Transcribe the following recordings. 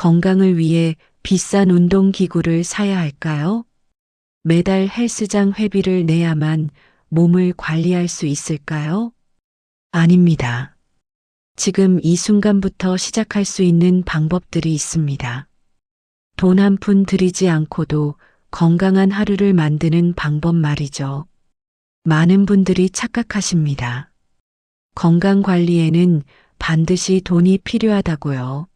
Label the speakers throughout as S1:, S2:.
S1: 건강을 위해 비싼 운동기구를 사야 할까요? 매달 헬스장 회비를 내야만 몸을 관리할 수 있을까요? 아닙니다. 지금 이 순간부터 시작할 수 있는 방법들이 있습니다. 돈 한 푼 들이지 않고도 건강한 하루를 만드는 방법 말이죠. 많은 분들이 착각하십니다. 건강 관리에는 반드시 돈이 필요하다고요.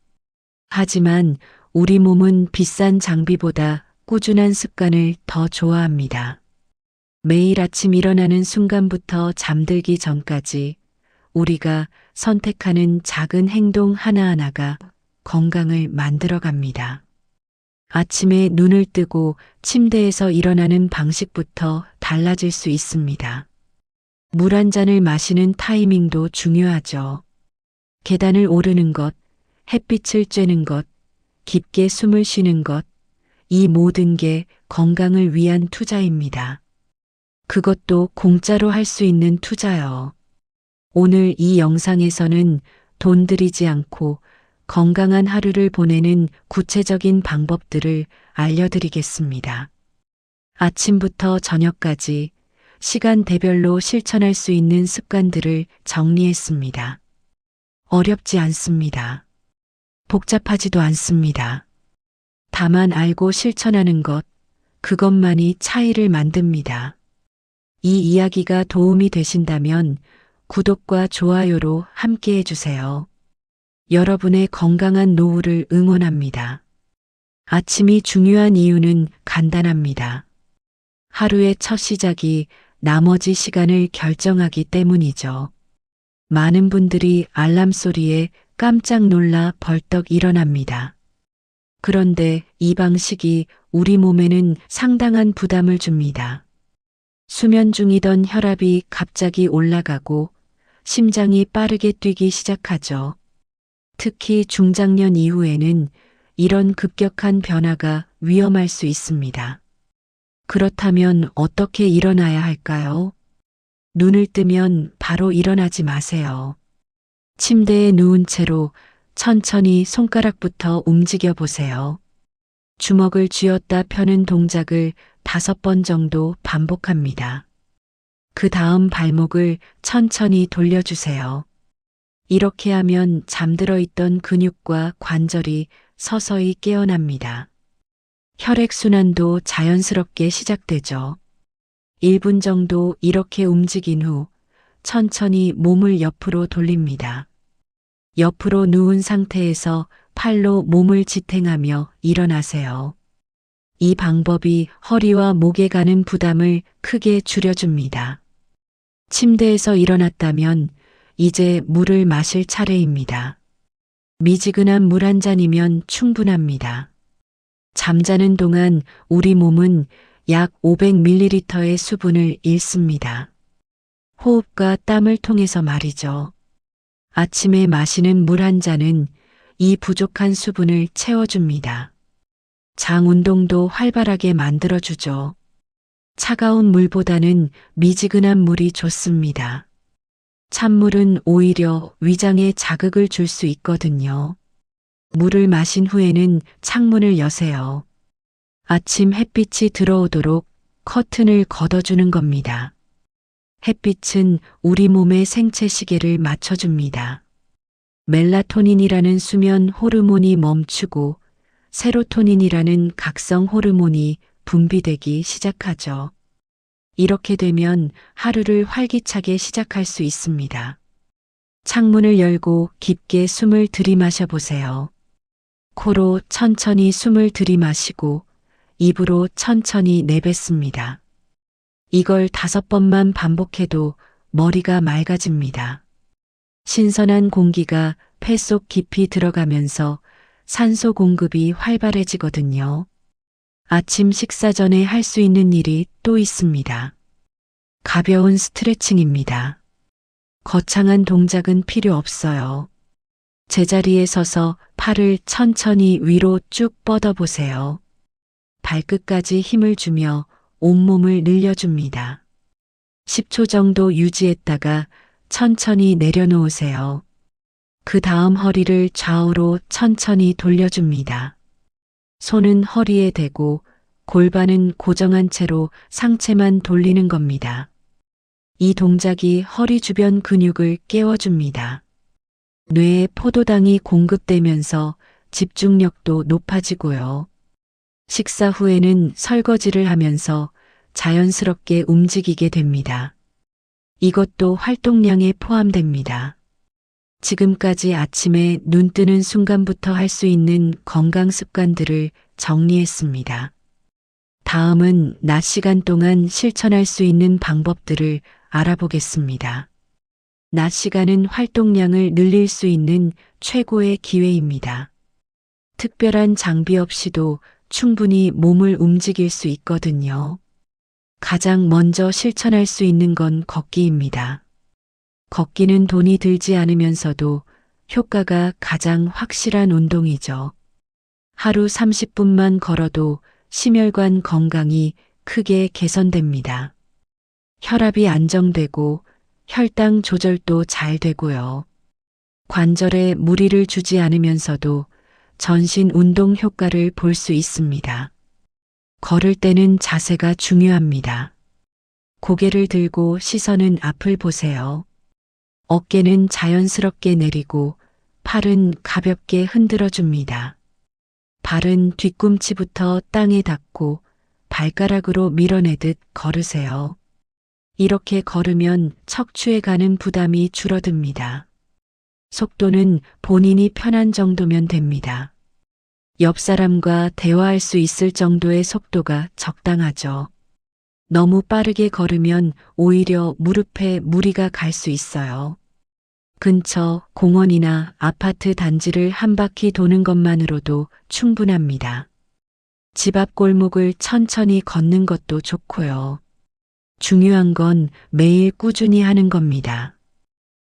S1: 하지만 우리 몸은 비싼 장비보다 꾸준한 습관을 더 좋아합니다. 매일 아침 일어나는 순간부터 잠들기 전까지 우리가 선택하는 작은 행동 하나하나가 건강을 만들어갑니다. 아침에 눈을 뜨고 침대에서 일어나는 방식부터 달라질 수 있습니다. 물 한 잔을 마시는 타이밍도 중요하죠. 계단을 오르는 것, 햇빛을 쬐는 것, 깊게 숨을 쉬는 것, 이 모든 게 건강을 위한 투자입니다. 그것도 공짜로 할 수 있는 투자요. 오늘 이 영상에서는 돈 들이지 않고 건강한 하루를 보내는 구체적인 방법들을 알려드리겠습니다. 아침부터 저녁까지 시간대별로 실천할 수 있는 습관들을 정리했습니다. 어렵지 않습니다. 복잡하지도 않습니다. 다만 알고 실천하는 것, 그것만이 차이를 만듭니다. 이 이야기가 도움이 되신다면 구독과 좋아요로 함께 해주세요. 여러분의 건강한 노후를 응원합니다. 아침이 중요한 이유는 간단합니다. 하루의 첫 시작이 나머지 시간을 결정하기 때문이죠. 많은 분들이 알람 소리에 깜짝 놀라 벌떡 일어납니다. 그런데 이 방식이 우리 몸에는 상당한 부담을 줍니다. 수면 중이던 혈압이 갑자기 올라가고 심장이 빠르게 뛰기 시작하죠. 특히 중장년 이후에는 이런 급격한 변화가 위험할 수 있습니다. 그렇다면 어떻게 일어나야 할까요? 눈을 뜨면 바로 일어나지 마세요. 침대에 누운 채로 천천히 손가락부터 움직여 보세요. 주먹을 쥐었다 펴는 동작을 5번 정도 반복합니다. 그 다음 발목을 천천히 돌려주세요. 이렇게 하면 잠들어 있던 근육과 관절이 서서히 깨어납니다. 혈액순환도 자연스럽게 시작되죠. 1분 정도 이렇게 움직인 후 천천히 몸을 옆으로 돌립니다. 옆으로 누운 상태에서 팔로 몸을 지탱하며 일어나세요. 이 방법이 허리와 목에 가는 부담을 크게 줄여줍니다. 침대에서 일어났다면 이제 물을 마실 차례입니다. 미지근한 물 한 잔이면 충분합니다. 잠자는 동안 우리 몸은 약 500ml의 수분을 잃습니다. 호흡과 땀을 통해서 말이죠. 아침에 마시는 물 한 잔은 이 부족한 수분을 채워줍니다. 장 운동도 활발하게 만들어주죠. 차가운 물보다는 미지근한 물이 좋습니다. 찬물은 오히려 위장에 자극을 줄 수 있거든요. 물을 마신 후에는 창문을 여세요. 아침 햇빛이 들어오도록 커튼을 걷어주는 겁니다. 햇빛은 우리 몸의 생체 시계를 맞춰줍니다. 멜라토닌이라는 수면 호르몬이 멈추고 세로토닌이라는 각성 호르몬이 분비되기 시작하죠. 이렇게 되면 하루를 활기차게 시작할 수 있습니다. 창문을 열고 깊게 숨을 들이마셔 보세요. 코로 천천히 숨을 들이마시고 입으로 천천히 내뱉습니다. 이걸 5번만 반복해도 머리가 맑아집니다. 신선한 공기가 폐 속 깊이 들어가면서 산소 공급이 활발해지거든요. 아침 식사 전에 할 수 있는 일이 또 있습니다. 가벼운 스트레칭입니다. 거창한 동작은 필요 없어요. 제자리에 서서 팔을 천천히 위로 쭉 뻗어보세요. 발끝까지 힘을 주며 온몸을 늘려줍니다. 10초 정도 유지했다가 천천히 내려놓으세요. 그 다음 허리를 좌우로 천천히 돌려줍니다. 손은 허리에 대고 골반은 고정한 채로 상체만 돌리는 겁니다. 이 동작이 허리 주변 근육을 깨워줍니다. 뇌에 포도당이 공급되면서 집중력도 높아지고요. 식사 후에는 설거지를 하면서 자연스럽게 움직이게 됩니다. 이것도 활동량에 포함됩니다. 지금까지 아침에 눈 뜨는 순간부터 할 수 있는 건강 습관들을 정리했습니다. 다음은 낮 시간 동안 실천할 수 있는 방법들을 알아보겠습니다. 낮 시간은 활동량을 늘릴 수 있는 최고의 기회입니다. 특별한 장비 없이도 충분히 몸을 움직일 수 있거든요. 가장 먼저 실천할 수 있는 건 걷기입니다. 걷기는 돈이 들지 않으면서도 효과가 가장 확실한 운동이죠. 하루 30분만 걸어도 심혈관 건강이 크게 개선됩니다. 혈압이 안정되고 혈당 조절도 잘 되고요. 관절에 무리를 주지 않으면서도 전신 운동 효과를 볼 수 있습니다. 걸을 때는 자세가 중요합니다. 고개를 들고 시선은 앞을 보세요. 어깨는 자연스럽게 내리고 팔은 가볍게 흔들어 줍니다. 발은 뒤꿈치부터 땅에 닿고 발가락으로 밀어내듯 걸으세요. 이렇게 걸으면 척추에 가는 부담이 줄어듭니다. 속도는 본인이 편한 정도면 됩니다. 옆 사람과 대화할 수 있을 정도의 속도가 적당하죠. 너무 빠르게 걸으면 오히려 무릎에 무리가 갈 수 있어요. 근처 공원이나 아파트 단지를 한 바퀴 도는 것만으로도 충분합니다. 집 앞 골목을 천천히 걷는 것도 좋고요. 중요한 건 매일 꾸준히 하는 겁니다.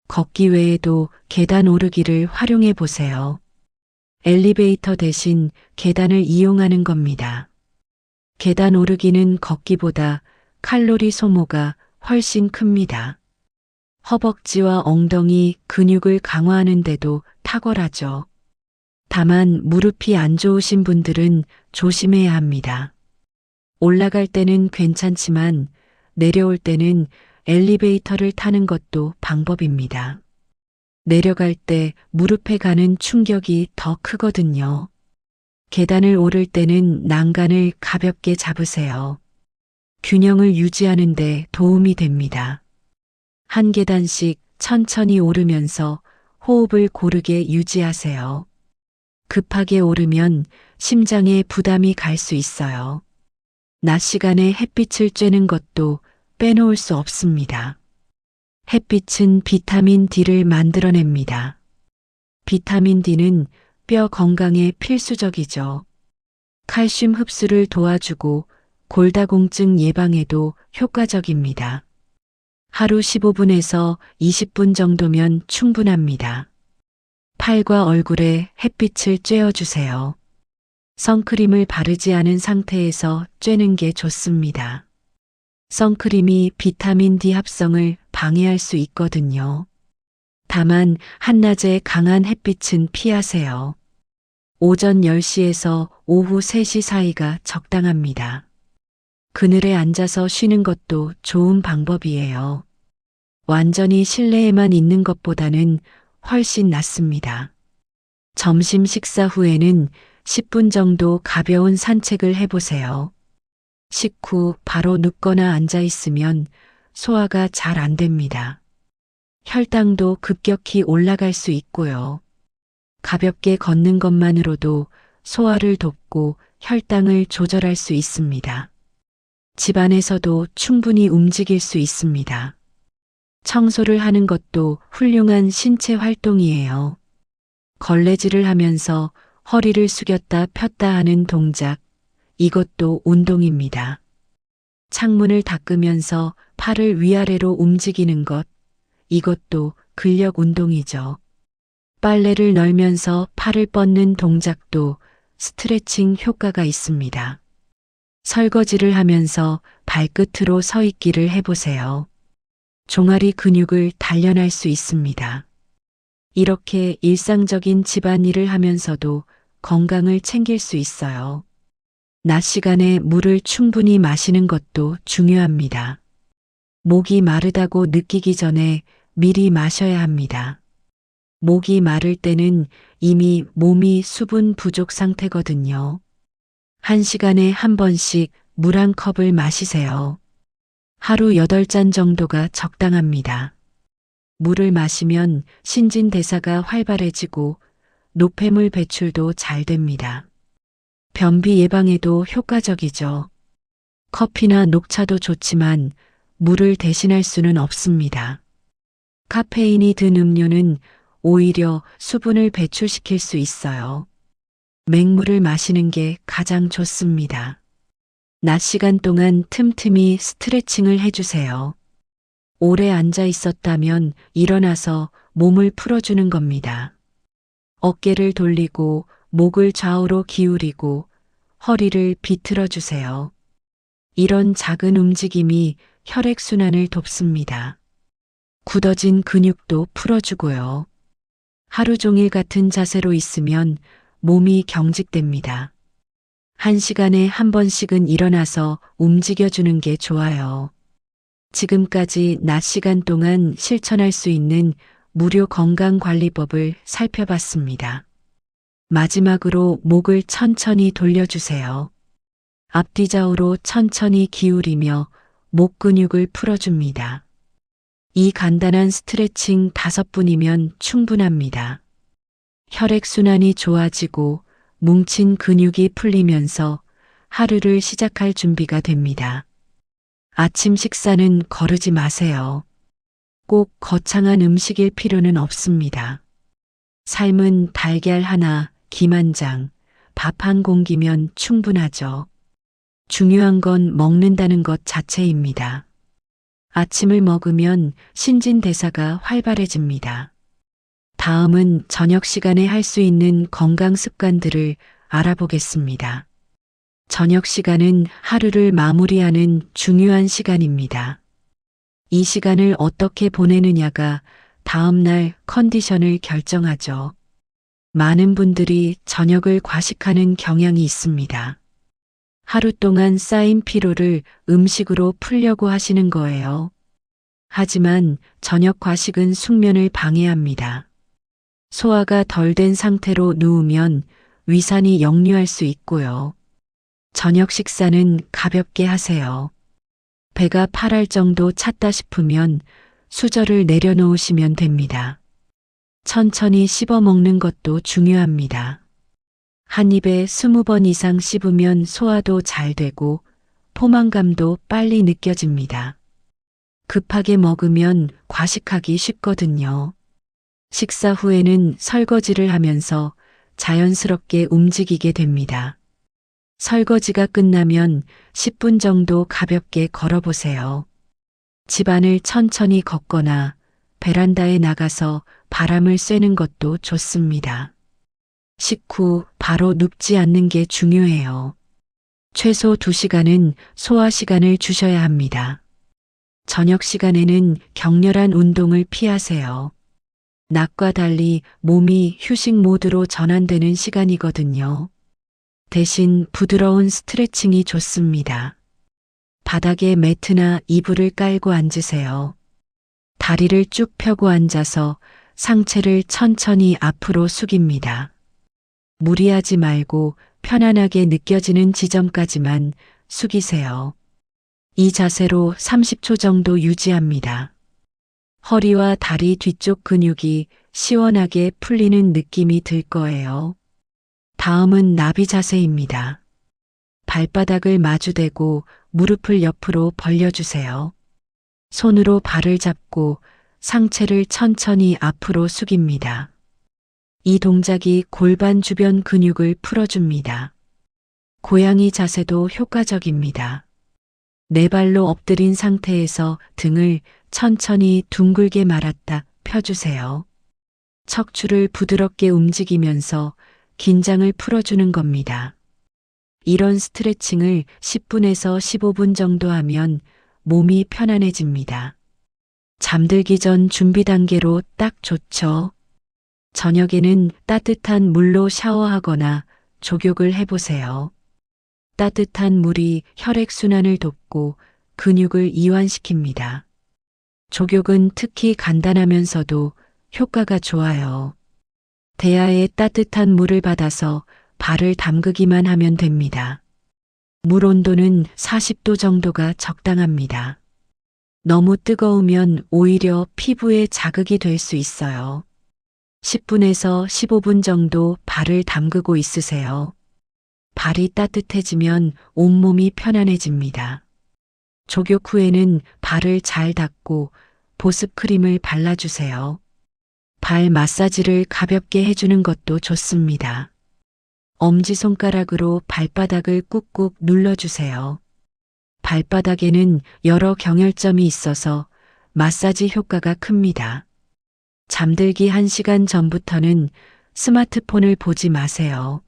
S1: 걷기 외에도 계단 오르기를 활용해 보세요. 엘리베이터 대신 계단을 이용하는 겁니다. 계단 오르기는 걷기보다 칼로리 소모가 훨씬 큽니다. 허벅지와 엉덩이 근육을 강화하는 데도 탁월하죠. 다만 무릎이 안 좋으신 분들은 조심해야 합니다. 올라갈 때는 괜찮지만 내려올 때는 엘리베이터를 타는 것도 방법입니다. 내려갈 때 무릎에 가는 충격이 더 크거든요. 계단을 오를 때는 난간을 가볍게 잡으세요. 균형을 유지하는 데 도움이 됩니다. 한 계단씩 천천히 오르면서 호흡을 고르게 유지하세요. 급하게 오르면 심장에 부담이 갈 수 있어요. 낮 시간에 햇빛을 쬐는 것도 빼놓을 수 없습니다. 햇빛은 비타민 D를 만들어냅니다. 비타민 D는 뼈 건강에 필수적이죠. 칼슘 흡수를 도와주고 골다공증 예방에도 효과적입니다. 하루 15분에서 20분 정도면 충분합니다. 팔과 얼굴에 햇빛을 쬐어주세요. 선크림을 바르지 않은 상태에서 쬐는 게 좋습니다. 선크림이 비타민 D 합성을 방해할 수 있거든요. 다만 한낮에 강한 햇빛은 피하세요. 오전 10시에서 오후 3시 사이가 적당합니다. 그늘에 앉아서 쉬는 것도 좋은 방법이에요. 완전히 실내에만 있는 것보다는 훨씬 낫습니다. 점심 식사 후에는 10분 정도 가벼운 산책을 해보세요. 식후 바로 눕거나 앉아 있으면 소화가 잘 안 됩니다. 혈당도 급격히 올라갈 수 있고요. 가볍게 걷는 것만으로도 소화를 돕고 혈당을 조절할 수 있습니다. 집안에서도 충분히 움직일 수 있습니다. 청소를 하는 것도 훌륭한 신체 활동이에요. 걸레질을 하면서 허리를 숙였다 폈다 하는 동작, 이것도 운동입니다. 창문을 닦으면서 팔을 위아래로 움직이는 것, 이것도 근력 운동이죠. 빨래를 널면서 팔을 뻗는 동작도 스트레칭 효과가 있습니다. 설거지를 하면서 발끝으로 서 있기를 해보세요. 종아리 근육을 단련할 수 있습니다. 이렇게 일상적인 집안일을 하면서도 건강을 챙길 수 있어요. 낮 시간에 물을 충분히 마시는 것도 중요합니다. 목이 마르다고 느끼기 전에 미리 마셔야 합니다. 목이 마를 때는 이미 몸이 수분 부족 상태거든요. 1시간에 한 번씩 물 한 컵을 마시세요. 하루 8잔 정도가 적당합니다. 물을 마시면 신진대사가 활발해지고 노폐물 배출도 잘 됩니다. 변비 예방에도 효과적이죠. 커피나 녹차도 좋지만 물을 대신할 수는 없습니다. 카페인이 든 음료는 오히려 수분을 배출시킬 수 있어요. 맹물을 마시는 게 가장 좋습니다. 낮 시간 동안 틈틈이 스트레칭을 해주세요. 오래 앉아 있었다면 일어나서 몸을 풀어주는 겁니다. 어깨를 돌리고 목을 좌우로 기울이고 허리를 비틀어 주세요. 이런 작은 움직임이 혈액순환을 돕습니다. 굳어진 근육도 풀어주고요. 하루 종일 같은 자세로 있으면 몸이 경직됩니다. 1시간에 한 번씩은 일어나서 움직여주는 게 좋아요. 지금까지 낮 시간 동안 실천할 수 있는 무료 건강관리법을 살펴봤습니다. 마지막으로 목을 천천히 돌려주세요. 앞뒤 좌우로 천천히 기울이며 목 근육을 풀어줍니다. 이 간단한 스트레칭 5분이면 충분합니다. 혈액순환이 좋아지고 뭉친 근육이 풀리면서 하루를 시작할 준비가 됩니다. 아침 식사는 거르지 마세요. 꼭 거창한 음식일 필요는 없습니다. 삶은 달걀 하나, 김 한 장, 밥 한 공기면 충분하죠. 중요한 건 먹는다는 것 자체입니다. 아침을 먹으면 신진대사가 활발해집니다. 다음은 저녁 시간에 할 수 있는 건강 습관들을 알아보겠습니다. 저녁 시간은 하루를 마무리하는 중요한 시간입니다. 이 시간을 어떻게 보내느냐가 다음날 컨디션을 결정하죠. 많은 분들이 저녁을 과식하는 경향이 있습니다. 하루 동안 쌓인 피로를 음식으로 풀려고 하시는 거예요. 하지만 저녁 과식은 숙면을 방해합니다. 소화가 덜 된 상태로 누우면 위산이 역류할 수 있고요. 저녁 식사는 가볍게 하세요. 배가 팔할 정도 찼다 싶으면 수저를 내려놓으시면 됩니다. 천천히 씹어 먹는 것도 중요합니다. 한 입에 20번 이상 씹으면 소화도 잘 되고 포만감도 빨리 느껴집니다. 급하게 먹으면 과식하기 쉽거든요. 식사 후에는 설거지를 하면서 자연스럽게 움직이게 됩니다. 설거지가 끝나면 10분 정도 가볍게 걸어보세요. 집안을 천천히 걷거나 베란다에 나가서 바람을 쐬는 것도 좋습니다. 식후 바로 눕지 않는 게 중요해요. 최소 2시간은 소화 시간을 주셔야 합니다. 저녁 시간에는 격렬한 운동을 피하세요. 낮과 달리 몸이 휴식 모드로 전환되는 시간이거든요. 대신 부드러운 스트레칭이 좋습니다. 바닥에 매트나 이불을 깔고 앉으세요. 다리를 쭉 펴고 앉아서 상체를 천천히 앞으로 숙입니다. 무리하지 말고 편안하게 느껴지는 지점까지만 숙이세요. 이 자세로 30초 정도 유지합니다. 허리와 다리 뒤쪽 근육이 시원하게 풀리는 느낌이 들 거예요. 다음은 나비 자세입니다. 발바닥을 마주대고 무릎을 옆으로 벌려주세요. 손으로 발을 잡고 상체를 천천히 앞으로 숙입니다. 이 동작이 골반 주변 근육을 풀어줍니다. 고양이 자세도 효과적입니다. 네 발로 엎드린 상태에서 등을 천천히 둥글게 말았다 펴주세요. 척추를 부드럽게 움직이면서 긴장을 풀어주는 겁니다. 이런 스트레칭을 10분에서 15분 정도 하면 몸이 편안해집니다. 잠들기 전 준비 단계로 딱 좋죠. 저녁에는 따뜻한 물로 샤워하거나 족욕을 해보세요. 따뜻한 물이 혈액순환을 돕고 근육을 이완시킵니다. 족욕은 특히 간단하면서도 효과가 좋아요. 대야에 따뜻한 물을 받아서 발을 담그기만 하면 됩니다. 물 온도는 40도 정도가 적당합니다. 너무 뜨거우면 오히려 피부에 자극이 될 수 있어요. 10분에서 15분 정도 발을 담그고 있으세요. 발이 따뜻해지면 온몸이 편안해집니다. 족욕 후에는 발을 잘 닦고 보습 크림을 발라주세요. 발 마사지를 가볍게 해주는 것도 좋습니다. 엄지손가락으로 발바닥을 꾹꾹 눌러주세요. 발바닥에는 여러 경혈점이 있어서 마사지 효과가 큽니다. 잠들기 1시간 전부터는 스마트폰을 보지 마세요.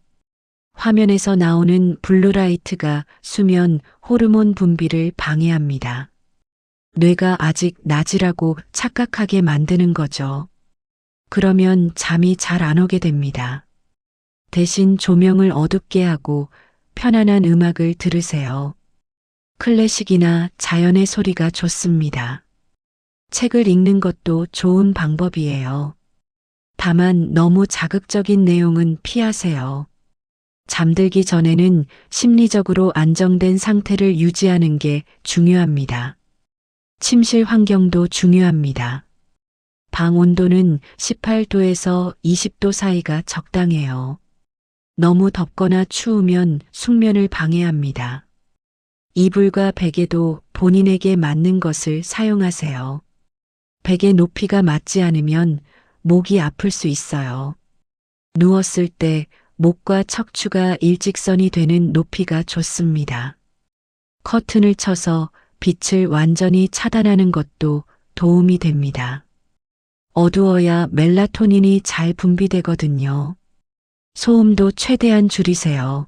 S1: 화면에서 나오는 블루라이트가 수면 호르몬 분비를 방해합니다. 뇌가 아직 낮이라고 착각하게 만드는 거죠. 그러면 잠이 잘 안 오게 됩니다. 대신 조명을 어둡게 하고 편안한 음악을 들으세요. 클래식이나 자연의 소리가 좋습니다. 책을 읽는 것도 좋은 방법이에요. 다만 너무 자극적인 내용은 피하세요. 잠들기 전에는 심리적으로 안정된 상태를 유지하는 게 중요합니다. 침실 환경도 중요합니다. 방 온도는 18도에서 20도 사이가 적당해요. 너무 덥거나 추우면 숙면을 방해합니다. 이불과 베개도 본인에게 맞는 것을 사용하세요. 베개 높이가 맞지 않으면 목이 아플 수 있어요. 누웠을 때 목과 척추가 일직선이 되는 높이가 좋습니다. 커튼을 쳐서 빛을 완전히 차단하는 것도 도움이 됩니다. 어두워야 멜라토닌이 잘 분비되거든요. 소음도 최대한 줄이세요.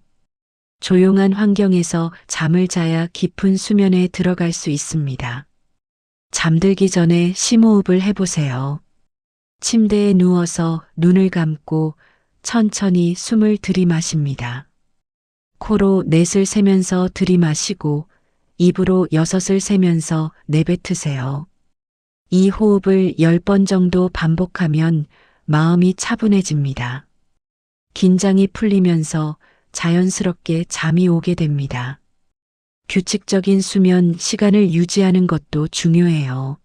S1: 조용한 환경에서 잠을 자야 깊은 수면에 들어갈 수 있습니다. 잠들기 전에 심호흡을 해보세요. 침대에 누워서 눈을 감고 천천히 숨을 들이마십니다. 코로 넷을 세면서 들이마시고 입으로 6을 세면서 내뱉으세요. 이 호흡을 10번 정도 반복하면 마음이 차분해집니다. 긴장이 풀리면서 자연스럽게 잠이 오게 됩니다. 규칙적인 수면 시간을 유지하는 것도 중요해요.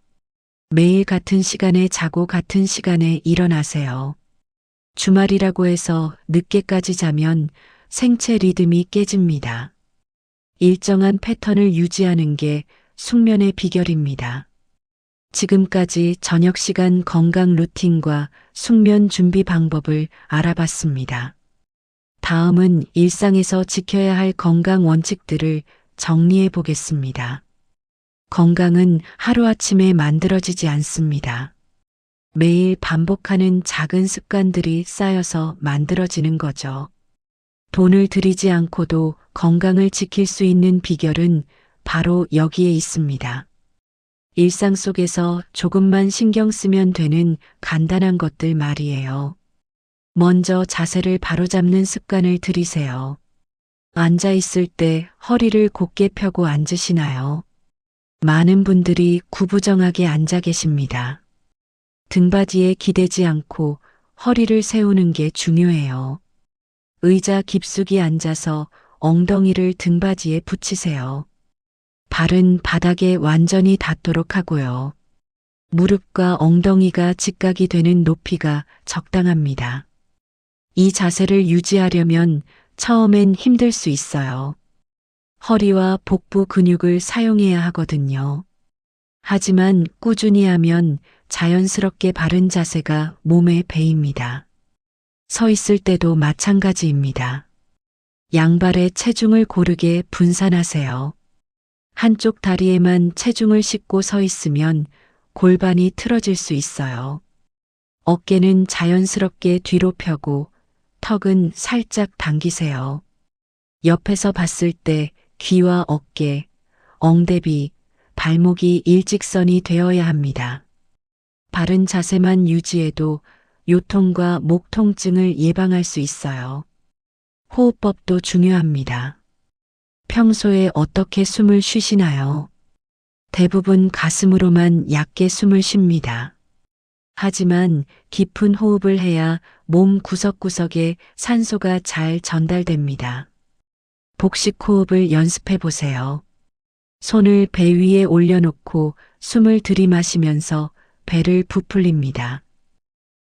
S1: 매일 같은 시간에 자고 같은 시간에 일어나세요. 주말이라고 해서 늦게까지 자면 생체 리듬이 깨집니다. 일정한 패턴을 유지하는 게 숙면의 비결입니다. 지금까지 저녁 시간 건강 루틴과 숙면 준비 방법을 알아봤습니다. 다음은 일상에서 지켜야 할 건강 원칙들을 정리해 보겠습니다. 건강은 하루아침에 만들어지지 않습니다. 매일 반복하는 작은 습관들이 쌓여서 만들어지는 거죠. 돈을 들이지 않고도 건강을 지킬 수 있는 비결은 바로 여기에 있습니다. 일상 속에서 조금만 신경 쓰면 되는 간단한 것들 말이에요. 먼저 자세를 바로잡는 습관을 들이세요. 앉아 있을 때 허리를 곧게 펴고 앉으시나요? 많은 분들이 구부정하게 앉아 계십니다. 등받이에 기대지 않고 허리를 세우는 게 중요해요. 의자 깊숙이 앉아서 엉덩이를 등받이에 붙이세요. 발은 바닥에 완전히 닿도록 하고요. 무릎과 엉덩이가 직각이 되는 높이가 적당합니다. 이 자세를 유지하려면 처음엔 힘들 수 있어요. 허리와 복부 근육을 사용해야 하거든요. 하지만 꾸준히 하면 자연스럽게 바른 자세가 몸에 배입니다. 서 있을 때도 마찬가지입니다. 양발의 체중을 고르게 분산하세요. 한쪽 다리에만 체중을 싣고 서 있으면 골반이 틀어질 수 있어요. 어깨는 자연스럽게 뒤로 펴고 턱은 살짝 당기세요. 옆에서 봤을 때 귀와 어깨, 엉대비, 발목이 일직선이 되어야 합니다. 바른 자세만 유지해도 요통과 목 통증을 예방할 수 있어요. 호흡법도 중요합니다. 평소에 어떻게 숨을 쉬시나요? 대부분 가슴으로만 얕게 숨을 쉽니다. 하지만 깊은 호흡을 해야 몸 구석구석에 산소가 잘 전달됩니다. 복식 호흡을 연습해 보세요. 손을 배 위에 올려놓고 숨을 들이마시면서 배를 부풀립니다.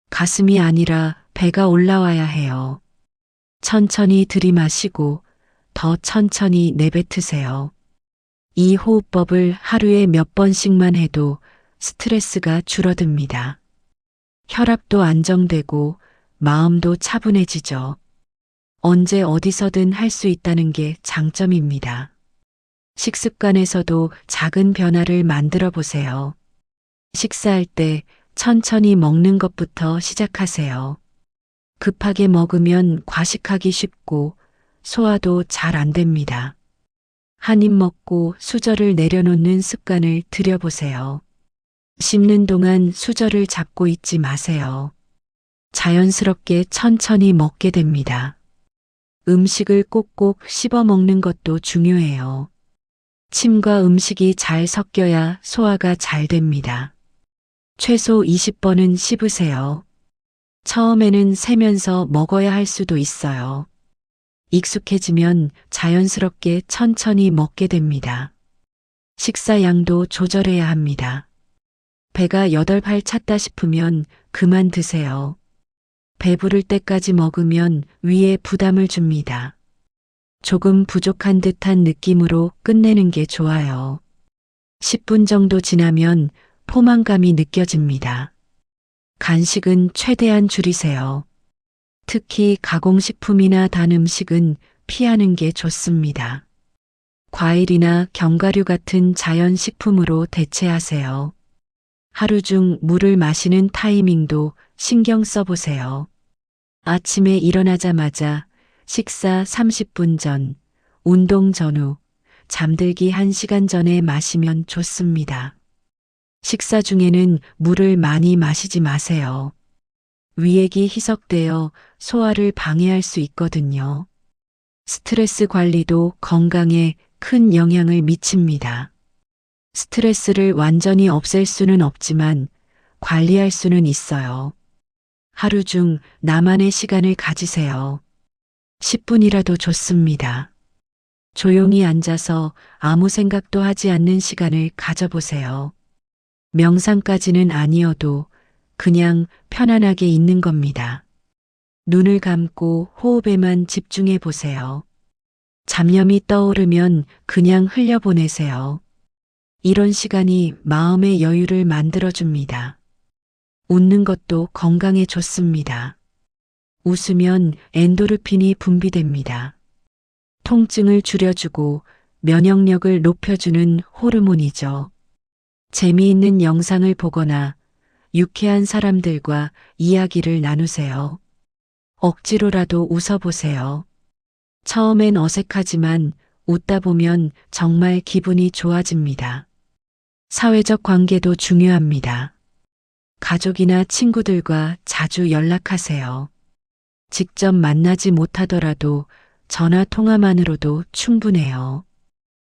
S1: 가슴이 아니라 배가 올라와야 해요. 천천히 들이마시고 더 천천히 내뱉으세요. 이 호흡법을 하루에 몇 번씩만 해도 스트레스가 줄어듭니다. 혈압도 안정되고 마음도 차분해지죠. 언제 어디서든 할 수 있다는 게 장점입니다. 식습관에서도 작은 변화를 만들어 보세요. 식사할 때 천천히 먹는 것부터 시작하세요. 급하게 먹으면 과식하기 쉽고 소화도 잘 안 됩니다. 한 입 먹고 수저를 내려놓는 습관을 들여보세요. 씹는 동안 수저를 잡고 있지 마세요. 자연스럽게 천천히 먹게 됩니다. 음식을 꼭꼭 씹어 먹는 것도 중요해요. 침과 음식이 잘 섞여야 소화가 잘 됩니다. 최소 20번은 씹으세요. 처음에는 세면서 먹어야 할 수도 있어요. 익숙해지면 자연스럽게 천천히 먹게 됩니다. 식사 양도 조절해야 합니다. 배가 8발 찼다 싶으면 그만 드세요. 배부를 때까지 먹으면 위에 부담을 줍니다. 조금 부족한 듯한 느낌으로 끝내는 게 좋아요. 10분 정도 지나면 포만감이 느껴집니다. 간식은 최대한 줄이세요. 특히 가공식품이나 단 음식은 피하는 게 좋습니다. 과일이나 견과류 같은 자연식품으로 대체하세요. 하루 중 물을 마시는 타이밍도 신경 써보세요. 아침에 일어나자마자 식사 30분 전, 운동 전후, 잠들기 1시간 전에 마시면 좋습니다. 식사 중에는 물을 많이 마시지 마세요. 위액이 희석되어 소화를 방해할 수 있거든요. 스트레스 관리도 건강에 큰 영향을 미칩니다. 스트레스를 완전히 없앨 수는 없지만 관리할 수는 있어요. 하루 중 나만의 시간을 가지세요. 10분이라도 좋습니다. 조용히 앉아서 아무 생각도 하지 않는 시간을 가져보세요. 명상까지는 아니어도 그냥 편안하게 있는 겁니다. 눈을 감고 호흡에만 집중해 보세요. 잡념이 떠오르면 그냥 흘려보내세요. 이런 시간이 마음의 여유를 만들어줍니다. 웃는 것도 건강에 좋습니다. 웃으면 엔도르핀이 분비됩니다. 통증을 줄여주고 면역력을 높여주는 호르몬이죠. 재미있는 영상을 보거나 유쾌한 사람들과 이야기를 나누세요. 억지로라도 웃어보세요. 처음엔 어색하지만 웃다 보면 정말 기분이 좋아집니다. 사회적 관계도 중요합니다. 가족이나 친구들과 자주 연락하세요. 직접 만나지 못하더라도 전화 통화만으로도 충분해요.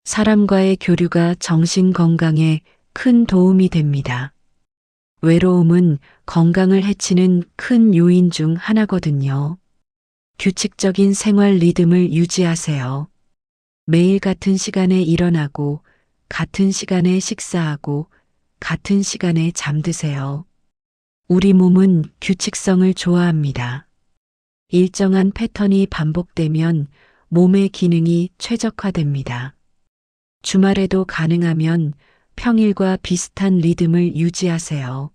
S1: 사람과의 교류가 정신 건강에 큰 도움이 됩니다. 외로움은 건강을 해치는 큰 요인 중 하나거든요. 규칙적인 생활 리듬을 유지하세요. 매일 같은 시간에 일어나고, 같은 시간에 식사하고, 같은 시간에 잠드세요. 우리 몸은 규칙성을 좋아합니다. 일정한 패턴이 반복되면 몸의 기능이 최적화됩니다. 주말에도 가능하면 평일과 비슷한 리듬을 유지하세요.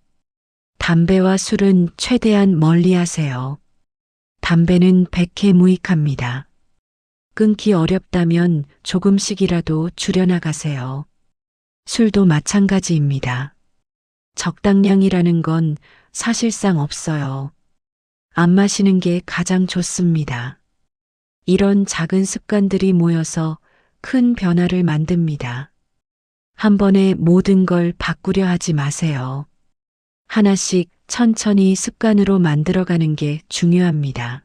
S1: 담배와 술은 최대한 멀리 하세요. 담배는 백해무익합니다. 끊기 어렵다면 조금씩이라도 줄여나가세요. 술도 마찬가지입니다. 적당량이라는 건 사실상 없어요. 안 마시는 게 가장 좋습니다. 이런 작은 습관들이 모여서 큰 변화를 만듭니다. 한 번에 모든 걸 바꾸려 하지 마세요. 하나씩 천천히 습관으로 만들어가는 게 중요합니다.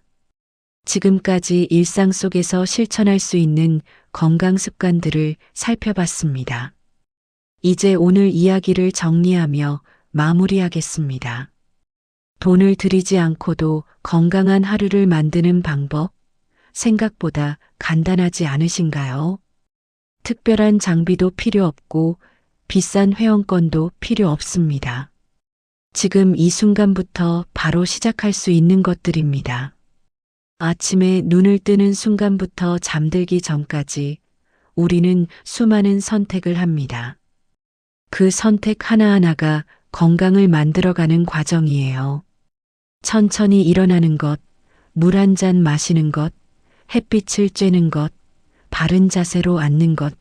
S1: 지금까지 일상 속에서 실천할 수 있는 건강 습관들을 살펴봤습니다. 이제 오늘 이야기를 정리하며 마무리하겠습니다. 돈을 들이지 않고도 건강한 하루를 만드는 방법, 생각보다 간단하지 않으신가요? 특별한 장비도 필요 없고 비싼 회원권도 필요 없습니다. 지금 이 순간부터 바로 시작할 수 있는 것들입니다. 아침에 눈을 뜨는 순간부터 잠들기 전까지 우리는 수많은 선택을 합니다. 그 선택 하나하나가 건강을 만들어가는 과정이에요. 천천히 일어나는 것, 물 한 잔 마시는 것, 햇빛을 쬐는 것, 바른 자세로 앉는 것,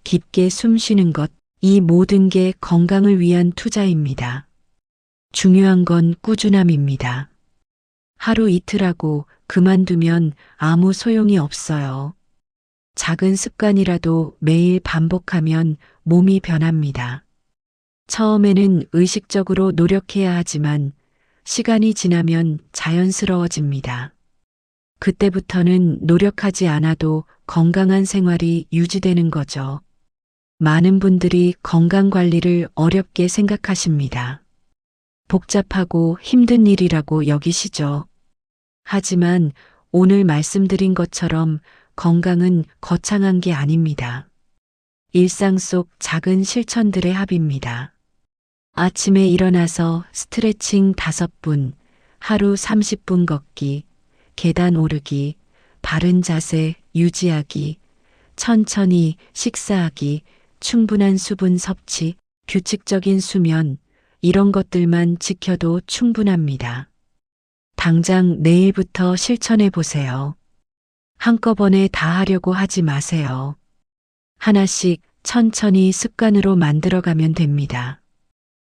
S1: 깊게 숨 쉬는 것, 이 모든 게 건강을 위한 투자입니다. 중요한 건 꾸준함입니다. 하루 이틀 하고 그만두면 아무 소용이 없어요. 작은 습관이라도 매일 반복하면 몸이 변합니다. 처음에는 의식적으로 노력해야 하지만 시간이 지나면 자연스러워집니다. 그때부터는 노력하지 않아도 건강한 생활이 유지되는 거죠. 많은 분들이 건강 관리를 어렵게 생각하십니다. 복잡하고 힘든 일이라고 여기시죠. 하지만 오늘 말씀드린 것처럼 건강은 거창한 게 아닙니다. 일상 속 작은 실천들의 합입니다. 아침에 일어나서 스트레칭 5분, 하루 30분 걷기, 계단 오르기, 바른 자세 유지하기, 천천히 식사하기, 충분한 수분 섭취, 규칙적인 수면, 이런 것들만 지켜도 충분합니다. 당장 내일부터 실천해 보세요. 한꺼번에 다 하려고 하지 마세요. 하나씩 천천히 습관으로 만들어가면 됩니다.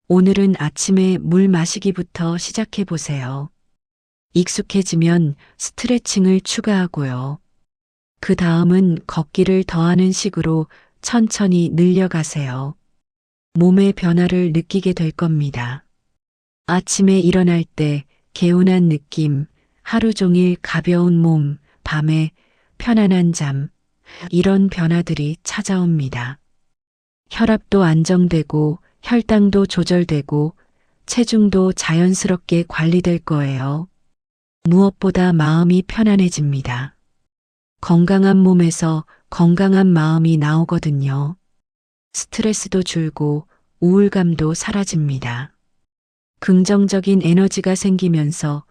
S1: 오늘은 아침에 물 마시기부터 시작해 보세요. 익숙해지면 스트레칭을 추가하고요. 그 다음은 걷기를 더하는 식으로 천천히 늘려가세요. 몸의 변화를 느끼게 될 겁니다. 아침에 일어날 때 개운한 느낌, 하루 종일 가벼운 몸, 밤에 편안한 잠, 이런 변화들이 찾아옵니다. 혈압도 안정되고 혈당도 조절되고 체중도 자연스럽게 관리될 거예요. 무엇보다 마음이 편안해집니다. 건강한 몸에서 건강한 마음이 나오거든요. 스트레스도 줄고 우울감도 사라집니다. 긍정적인 에너지가 생기면서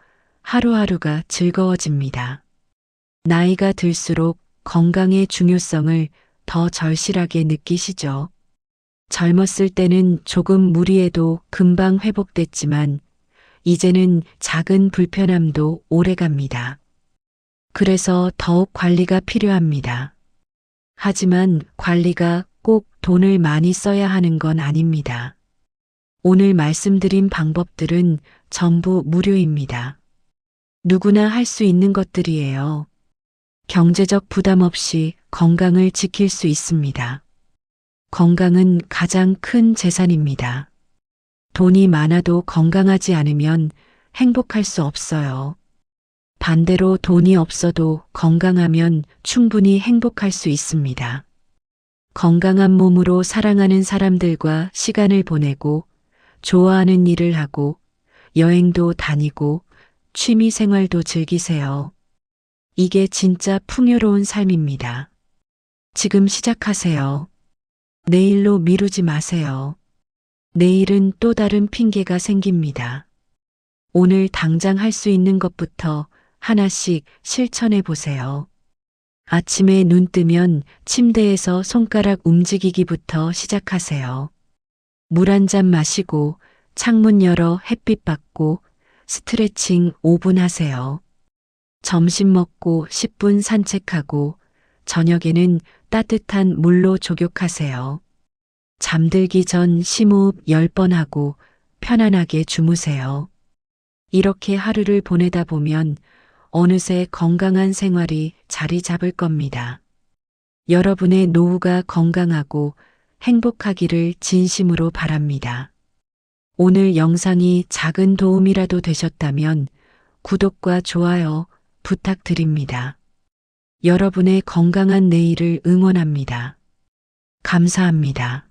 S1: 하루하루가 즐거워집니다. 나이가 들수록 건강의 중요성을 더 절실하게 느끼시죠? 젊었을 때는 조금 무리해도 금방 회복됐지만 이제는 작은 불편함도 오래갑니다. 그래서 더욱 관리가 필요합니다. 하지만 관리가 꼭 돈을 많이 써야 하는 건 아닙니다. 오늘 말씀드린 방법들은 전부 무료입니다. 누구나 할 수 있는 것들이에요. 경제적 부담 없이 건강을 지킬 수 있습니다. 건강은 가장 큰 재산입니다. 돈이 많아도 건강하지 않으면 행복할 수 없어요. 반대로 돈이 없어도 건강하면 충분히 행복할 수 있습니다. 건강한 몸으로 사랑하는 사람들과 시간을 보내고 좋아하는 일을 하고 여행도 다니고 취미 생활도 즐기세요. 이게 진짜 풍요로운 삶입니다. 지금 시작하세요. 내일로 미루지 마세요. 내일은 또 다른 핑계가 생깁니다. 오늘 당장 할 수 있는 것부터 하나씩 실천해 보세요. 아침에 눈 뜨면 침대에서 손가락 움직이기부터 시작하세요. 물 한 잔 마시고 창문 열어 햇빛 받고 스트레칭 5분 하세요. 점심 먹고 10분 산책하고 저녁에는 따뜻한 물로 조격하세요. 잠들기 전 심호흡 10번 하고 편안하게 주무세요. 이렇게 하루를 보내다 보면 어느새 건강한 생활이 자리 잡을 겁니다. 여러분의 노후가 건강하고 행복하기를 진심으로 바랍니다. 오늘 영상이 작은 도움이라도 되셨다면 구독과 좋아요 부탁드립니다. 여러분의 건강한 내일을 응원합니다. 감사합니다.